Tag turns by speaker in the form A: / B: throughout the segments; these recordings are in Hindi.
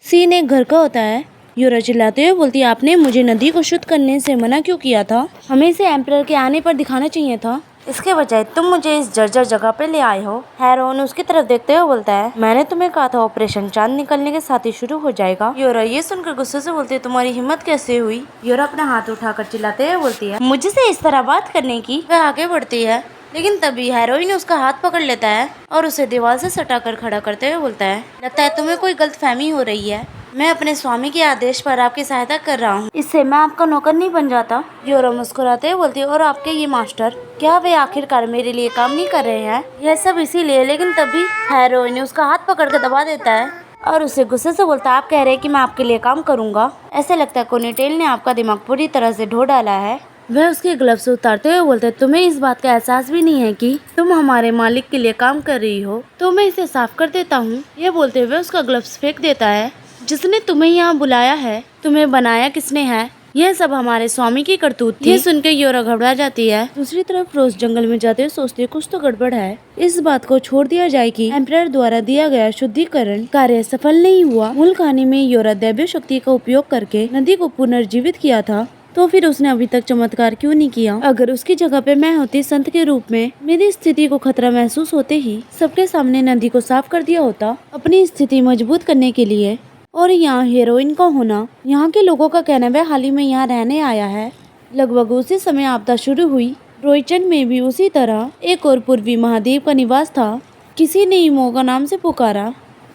A: सीन एक घर का होता है। यूरा चिल्लाते हुए बोलती है, आपने मुझे नदी को शुद्ध करने से मना क्यों किया था? हमें इसे एम्परर के आने पर दिखाना चाहिए था, इसके बजाय तुम मुझे इस जर्जर जगह पे ले आए हो। हेरोन उसकी तरफ देखते हुए बोलता है, मैंने तुम्हें कहा था ऑपरेशन चांद निकलने के साथ ही शुरू हो जाएगा। यूरा ये सुनकर गुस्से से बोलती है, तुम्हारी हिम्मत कैसे हुई? यूरा अपना हाथ उठाकर चिल्लाते हुए बोलती है, मुझसे इस तरह बात करने की? वह आगे बढ़ती है, लेकिन तभी हेरोइन उसका हाथ पकड़ लेता है और उसे दीवार से सटाकर खड़ा करते हुए बोलता है, लगता है तुम्हें कोई गलतफहमी हो रही है। मैं अपने स्वामी के आदेश पर आपकी सहायता कर रहा हूँ, इससे मैं आपका नौकर नहीं बन जाता। यूरा मुस्कुराते हुए बोलती है, और आपके ये मास्टर, क्या वे आखिरकार मेरे लिए काम नहीं कर रहे हैं? यह सब इसीलिए। लेकिन तभी हेरोइन उसका हाथ पकड़ कर दबा देता है और उसे गुस्से से बोलता है, आप कह रहे हैं कि मैं आपके लिए काम करूंगा? ऐसे लगता है पोनीटेल ने आपका दिमाग पूरी तरह से ढो डाला है। वह उसके ग्लव्स उतारते हुए बोलते, तुम्हें इस बात का एहसास भी नहीं है कि तुम हमारे मालिक के लिए काम कर रही हो? तो मैं इसे साफ कर देता हूँ। ये बोलते हुए उसका ग्लव्स फेंक देता है। जिसने तुम्हें यहाँ बुलाया है, तुम्हें बनाया किसने है? यह सब हमारे स्वामी की करतूत थी। ये सुन के यूरा घबरा जाती है। दूसरी तरफ रोज जंगल में जाते हुए सोचती है, कुछ तो गड़बड़ है। इस बात को छोड़ दिया जाए कि एम्परर द्वारा दिया गया शुद्धिकरण कार्य सफल नहीं हुआ। मूल कहानी में यूरा दैवीय शक्ति का उपयोग करके नदी को पुनर्जीवित किया था, तो फिर उसने अभी तक चमत्कार क्यों नहीं किया? अगर उसकी जगह पे मैं होती संत के रूप में, मेरी स्थिति को खतरा महसूस होते ही सबके सामने नदी को साफ कर दिया होता अपनी स्थिति मजबूत करने के लिए। और यहाँ हीरोइन का होना, यहाँ के लोगों का कहना वह हाल ही में यहाँ रहने आया है। लगभग उसी समय आपदा शुरू हुई। रोइचन में भी उसी तरह एक और पूर्वी महाद्वीप का निवास था। किसी ने इमो का नाम से पुकारा।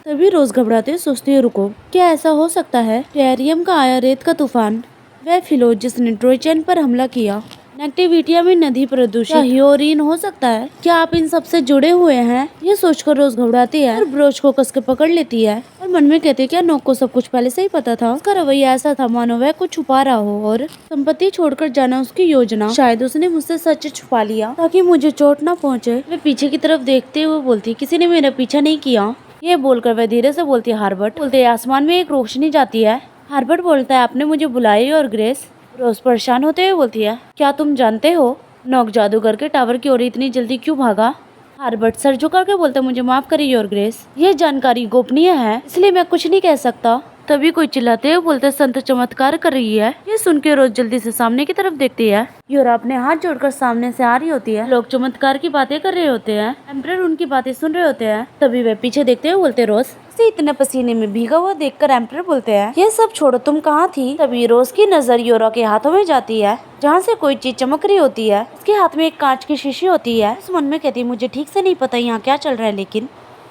A: तभी रोज घबराते सोचती है, रुको, क्या ऐसा हो सकता है? टेरियम का आया रेत का तूफान, वह फिलो जिसने ट्रोयचन पर हमला किया, नेक्टिविटिया में नदी प्रदूषित, क्या ह्योरिन हो सकता है? क्या आप इन सब से जुड़े हुए हैं? ये सोचकर रोज घबराती है और ब्रोच को कस के पकड़ लेती है और मन में कहती है, क्या नोक को सब कुछ पहले से ही पता था? उसका रवैया ऐसा था मानो वह कुछ छुपा रहा हो और संपत्ति छोड़कर जाना उसकी योजना। शायद उसने मुझसे सच छुपा लिया ताकि मुझे चोट न पहुँचे। वह पीछे की तरफ देखते हुए बोलती, किसी ने मेरा पीछा नहीं किया। ये बोलकर वह धीरे से बोलती है, हार्बर्ट। बोलते आसमान में एक रोशनी जाती है। हार्बर्ट बोलता है, आपने मुझे बुलाई और ग्रेस? रोज परेशान होते हुए बोलती है, क्या तुम जानते हो नॉक जादूगर के टावर की ओर इतनी जल्दी क्यों भागा? हार्बर्ट सर झुका के बोलता, मुझे माफ करिए और ग्रेस, यह जानकारी गोपनीय है, इसलिए मैं कुछ नहीं कह सकता। तभी कोई चिल्लाते हुए बोलते, संत चमत्कार कर रही है। ये सुन के रोज जल्दी से सामने की तरफ देखती है। यूरा अपने हाथ जोड़कर सामने से आ रही होती है। लोग चमत्कार की बातें कर रहे होते हैं। एम्परर उनकी बातें सुन रहे होते हैं। तभी वे पीछे देखते हुए बोलते, रोज। उसे इतने पसीने में भीगा हुआ देखकर एम्परर बोलते हैं, ये सब छोड़ो, तुम कहाँ थी? तभी रोज की नजर यूरा के हाथों में जाती है, जहाँ से कोई चीज चमक रही होती है। उसके हाथ में एक कांच की शीशी होती है। उस मन में कहती, मुझे ठीक से नहीं पता यहाँ क्या चल रहा है, लेकिन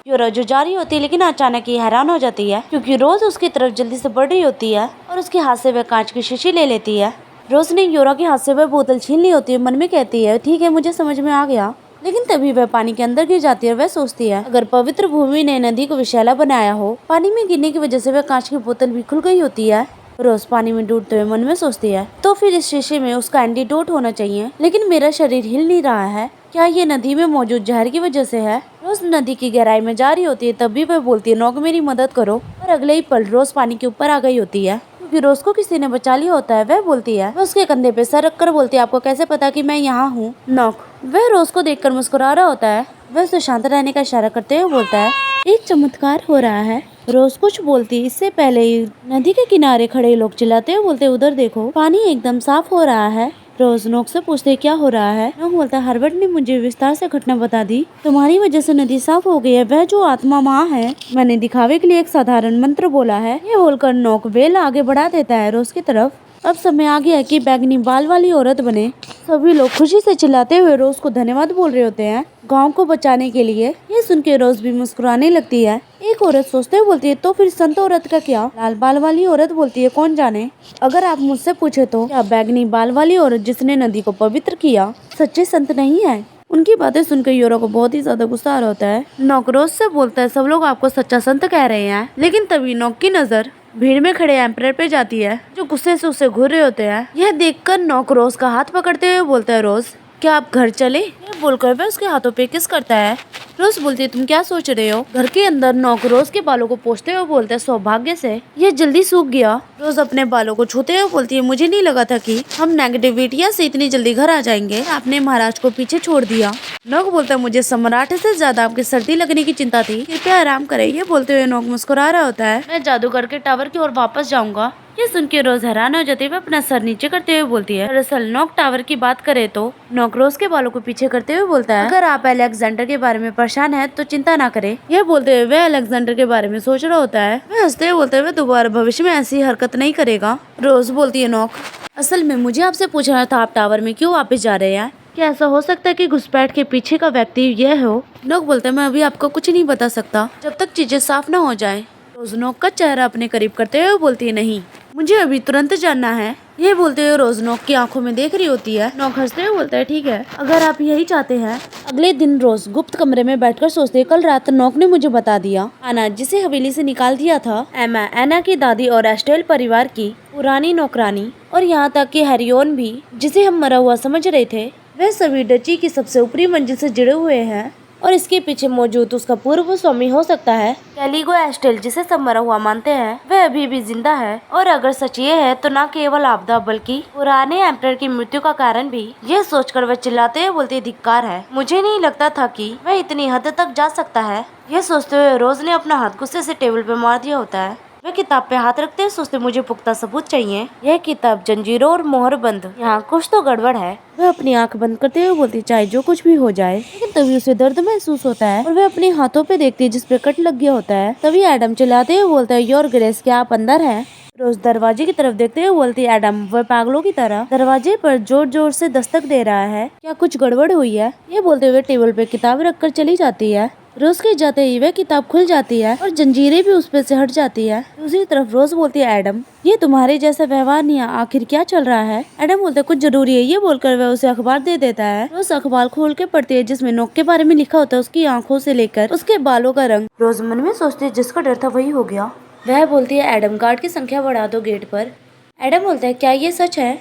A: यूरा जो जा रही होती है, लेकिन अचानक ही हैरान हो जाती है क्योंकि रोज उसकी तरफ जल्दी से बढ़ रही होती है और उसके हाथ से वह कांच की शीशी ले लेती है। रोज ने यूरा के हाथ से वह बोतल छीन ली होती है। मन में कहती है, ठीक है, मुझे समझ में आ गया। लेकिन तभी वह पानी के अंदर गिर जाती है और वह सोचती है, अगर पवित्र भूमि ने नदी को विषैला बनाया हो, पानी में गिरने की वजह से वह कांच की बोतल भी खुल गई होती है। रोज पानी में डूबते हुए मन में सोचती है, तो फिर इस शीशे में उसका एंटीडोट होना चाहिए, लेकिन मेरा शरीर हिल नहीं रहा है। क्या ये नदी में मौजूद जहर की वजह से है? रोज नदी की गहराई में जा रही होती है। तभी वह बोलती है, नॉक मेरी मदद करो। और अगले ही पल रोज पानी के ऊपर आ गई होती है क्योंकि रोज को किसी ने बचा लिया होता है। वह बोलती है, वह उसके कंधे पे सर रखकर बोलती है, आपको कैसे पता कि मैं यहाँ हूँ? नॉक वह रोज को देखकर मुस्कुरा रहा होता है। वह उसे शांत रहने का इशारा करते हुए बोलता है, एक चमत्कार हो रहा है। रोज कुछ बोलती इससे पहले ही नदी के किनारे खड़े लोग चिल्लाते हुए बोलते, उधर देखो, पानी एकदम साफ हो रहा है। रोज नोक से पूछते, क्या हो रहा है? नोक बोलता, हार्बर्ट ने मुझे विस्तार से घटना बता दी, तुम्हारी वजह से नदी साफ हो गई है। वह जो आत्मा माँ है, मैंने दिखावे के लिए एक साधारण मंत्र बोला है। ये बोलकर नोक वेल आगे बढ़ा देता है रोज की तरफ। अब समय आ गया है कि बैगनी बाल वाली औरत बने। सभी लोग खुशी से चिल्लाते हुए रोज को धन्यवाद बोल रहे होते हैं गांव को बचाने के लिए। ये सुन के रोज भी मुस्कुराने लगती है। एक औरत सोचते हुए बोलती है, तो फिर संत औरत का क्या? लाल बाल वाली औरत बोलती है, कौन जाने, अगर आप मुझसे पूछे तो क्या बैगनी बाल वाली औरत जिसने नदी को पवित्र किया सच्चे संत नहीं है? उनकी बातें सुनकर यूरा को बहुत ही ज्यादा गुस्सा आ रहा होता है। नॉक रोज से बोलता है, सब लोग आपको सच्चा संत कह रहे हैं। लेकिन तभी नॉक की नजर भीड़ में खड़े एम्परर पे जाती है, जो गुस्से से उसे घूर रहे होते हैं। यह देखकर नॉक रोज का हाथ पकड़ते हुए बोलता है, रोज, क्या आप घर चले? ये बोलकर वह उसके हाथों पे किस करता है। रोज बोलती है तुम क्या सोच रहे हो? घर के अंदर नॉक रोज के बालों को पोंछते हुए बोलता है सौभाग्य से ये जल्दी सूख गया। रोज अपने बालों को छूते हुए बोलती है मुझे नहीं लगा था कि हम नेगेटिविटिया से इतनी जल्दी घर आ जाएंगे। आपने महाराज को पीछे छोड़ दिया। नॉक बोलता है मुझे सम्राट से ज्यादा आपकी सर्दी लगने की चिंता थी, कृपया आराम करें। ये बोलते हुए नॉक मुस्कुरा रहा होता है मैं जादूगर के टावर की ओर वापस जाऊंगा। ये सुन के रोज हैरान हो जाती है, अपना सर नीचे करते हुए बोलती है दरअसल नॉक टावर की बात करे तो नॉक रोज के बालों को पीछे करते हुए बोलता है अगर आप अलेक्जेंडर के बारे में परेशान है तो चिंता ना करें। यह बोलते हुए वह अलेक्जेंडर के बारे में सोच रहा होता है। वह हंसते हुए बोलते हुए दोबारा भविष्य में ऐसी हरकत नहीं करेगा। रोज बोलती है नॉक असल में मुझे आपसे पूछना था आप टावर में क्यों वापस जा रहे हैं? क्या ऐसा हो सकता है कि घुसपैठ के पीछे का व्यक्ति यह हो? नॉक बोलता है मैं अभी आपको कुछ नहीं बता सकता जब तक चीजें साफ न हो जाए। रोज नॉक का चेहरा अपने करीब करते हुए बोलती है नहीं मुझे अभी तुरंत जानना है। ये बोलते हुए रोज नॉक की आंखों में देख रही होती है। नॉक हंसते हुए बोलता है ठीक है अगर आप यही चाहते हैं। अगले दिन रोज गुप्त कमरे में बैठकर सोचते है कल रात नॉक ने मुझे बता दिया आना जिसे हवेली से निकाल दिया था एमा एना की दादी और एस्टेल परिवार की पुरानी नौकरानी और यहाँ तक कि हैरियन भी जिसे हम मरा हुआ समझ रहे थे वह सभी डची की सबसे ऊपरी मंजिल से जुड़े हुए हैं और इसके पीछे मौजूद उसका पूर्व स्वामी हो सकता है। कैलिगो एस्टेल जिसे सब मरा हुआ मानते हैं वह अभी भी जिंदा है और अगर सच ये है तो न केवल आपदा बल्कि पुराने एम्परर की मृत्यु का कारण भी। यह सोचकर वह चिल्लाते हुए बोलती धिक्कार है मुझे नहीं लगता था कि वह इतनी हद तक जा सकता है। यह सोचते हुए रोज ने अपना हाथ गुस्से से टेबल पे मार दिया होता है। वह किताब पे हाथ रखते हुए सोचते मुझे पुख्ता सबूत चाहिए। यह किताब जंजीरों और मोहर बंद यहाँ कुछ तो गड़बड़ है। वह अपनी आंख बंद करते हुए बोलती चाहे जो कुछ भी हो जाए लेकिन तभी उसे दर्द महसूस होता है और वह अपने हाथों पे देखती है जिस पे कट लग गया होता है। तभी एडम चिल्लाते हुए बोलता है योर ग्रेस क्या आप अंदर हैं? रोज दरवाजे की तरफ देखते हुए बोलती है एडम वह पागलों की तरह दरवाजे पर जोर जोर से दस्तक दे रहा है क्या कुछ गड़बड़ हुई है? ये बोलते हुए टेबल पे किताब रखकर चली जाती है। रोज के जाते ही वह किताब खुल जाती है और जंजीरें भी उस पे से हट जाती है। दूसरी तरफ रोज बोलती है एडम ये तुम्हारे जैसा व्यवहार नहीं है आखिर क्या चल रहा है? एडम बोलता है कुछ जरूरी है। ये बोलकर वह उसे अखबार दे देता है। रोज अखबार खोल के पढ़ती है जिसमें नॉक के बारे में लिखा होता है उसकी आंखों से लेकर उसके बालों का रंग। रोज मन में सोचती है जिसका डर था वही हो गया। वह बोलती है एडम गार्ड की संख्या बढ़ा दो गेट पर। एडम बोलता है क्या ये सच है?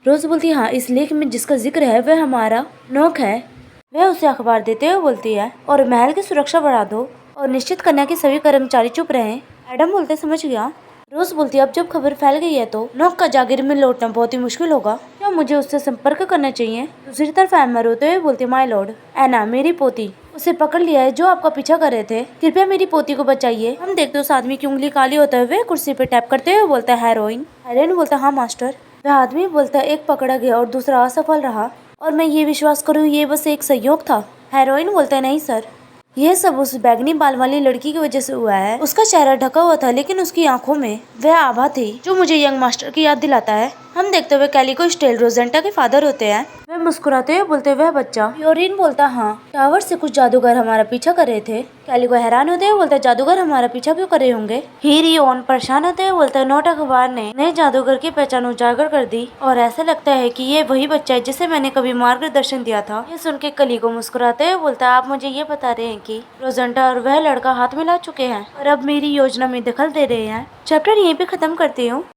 A: रोज बोलती है हाँ इस लेख में जिसका जिक्र है वह हमारा नॉक है। वह उसे अखबार देते हुए बोलती है और महल की सुरक्षा बढ़ा दो और निश्चित करना कि सभी कर्मचारी चुप रहें। एडम बोलते समझ गया। रोज बोलती है अब जब खबर फैल गई है तो नॉक का जागीर में लौटना बहुत ही मुश्किल होगा। क्या मुझे उससे संपर्क करना चाहिए? दूसरी तरफ एमा रोते हुए बोलती माय लॉर्ड एना मेरी पोती उसे पकड़ लिया है जो आपका पीछा कर रहे थे, कृपया मेरी पोती को बचाइए। हम देखते उस आदमी की उंगली काली होता है। वह कुर्सी पे टैप करते हुए बोलता है हेरोइन। हेरोइन बोलता हाँ मास्टर। वह आदमी बोलता है एक पकड़ा गया और दूसरा असफल रहा और मैं ये विश्वास करूँ ये बस एक संयोग था। हेरोइन बोलता है नहीं सर यह सब उस बैगनी बाल वाली लड़की की वजह से हुआ है। उसका चेहरा ढका हुआ था लेकिन उसकी आंखों में वह आभा थी जो मुझे यंग मास्टर की याद दिलाता है। हम देखते हुए कैलिको स्टेल रोजेंटा के फादर होते हैं। वह मुस्कुराते हुए बोलते वह बच्चा। योरिन बोलता हाँ टावर से कुछ जादूगर हमारा पीछा कर रहे थे। कैलिको हैरान होते हुए बोलता जादूगर हमारा पीछा क्यों कर रहे होंगे? हीरियन परेशान होते हुए बोलता है नोट अखबार ने नए जादूगर की पहचान उजागर कर दी और ऐसा लगता है कि ये वही बच्चा है जिसे मैंने कभी मार्गदर्शन दिया था। ये सुन के कैलिको मुस्कुराते हुए बोलता है आप मुझे ये बता रहे हैं कि रोजेंटा और वह लड़का हाथ मिला चुके हैं और अब मेरी योजना में दखल दे रहे हैं। चैप्टर यहीं पे खत्म करती हूँ।